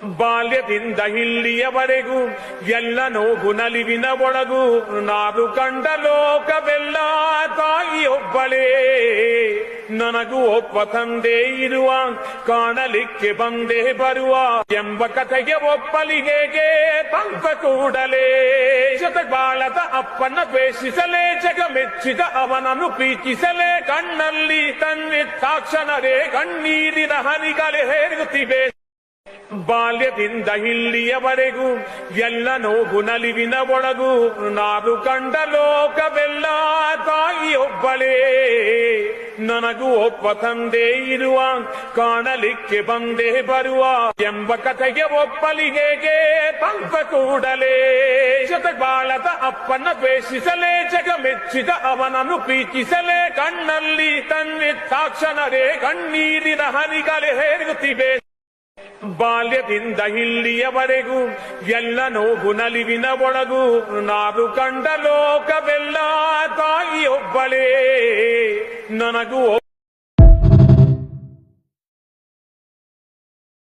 ಬಾಲ್ಯದಿಂದ ಇಲ್ಲಿಯವರೆಗೂ ಎಲ್ಲ ನೋವು ನಲಿವಿನ ಒಳಗೂ ನಾನು ಕಂಡ ಲೋಕವೆಲ್ಲ ತಾಯಿಯೊಬ್ಬಳೇ. ನನಗೂ ಒಬ್ಬ ತಂದೆ ಇರುವ, ಕಾಣಲಿಕ್ಕೆ ಬಂದೇ ಬರುವ ಎಂಬ ಕಥೆಗೆ ಒಪ್ಪಲಿಗೆಗೆ ತಂದ ಕೂಡಲೇ ಬಾಳದ ಅಪ್ಪನ ದ್ವೇಷಿಸಲೇ, ಜಗ ಮೆಚ್ಚಿದ ಅವನನ್ನು ಪ್ರೀತಿಸಲೇ, ಕಣ್ಣಲ್ಲಿ ತನ್ನಿತ್ತಾಕ್ಷಣರೇ ಕಣ್ಣೀರಿನ ಹನಿಗಳೇ ಹೇರುತ್ತಿವೆ. ಬಾಲ್ಯದಿಂದ ಇಲ್ಲಿಯವರೆಗೂ ಎಲ್ಲ ನೋವು ನಲಿವಿನ ಒಳಗೂ ನಾನು ಕಂಡ ಲೋಕವೆಲ್ಲ ತಾಯಿಯೊಬ್ಬಳೇ. ನನಗೂ ಒಬ್ಬ ತಂದೆ ಇರುವ, ಕಾಣಲಿಕ್ಕೆ ಬಂದೇ ಬರುವ ಎಂಬ ಕಥೆಗೆ ಒಪ್ಪಲಿಗೆಗೆ ತಂದ ಕೂಡಲೇ ಬಾಳದ ಅಪ್ಪನ ದ್ವೇಷಿಸಲೇ, ಜಗ ಮೆಚ್ಚಿದ ಅವನನ್ನು ಪ್ರೀತಿಸಲೇ, ಕಣ್ಣಲ್ಲಿ ತನ್ನಿತ್ತಾಕ್ಷಣರೇ ಕಣ್ಣೀರಿನ ಹನಿಗಳೇ ಹೇರುತ್ತಿವೆ. ಬಾಲ್ಯದಿಂದ ಇಲ್ಲಿಯವರೆಗೂ ಎಲ್ಲ ನೋವು ನಲಿವಿನ ಒಳಗೂ ನಾನು ಕಂಡ ಲೋಕವೆಲ್ಲ ತಾಯಿಯೊಬ್ಬಳೇ. ನನಗೂ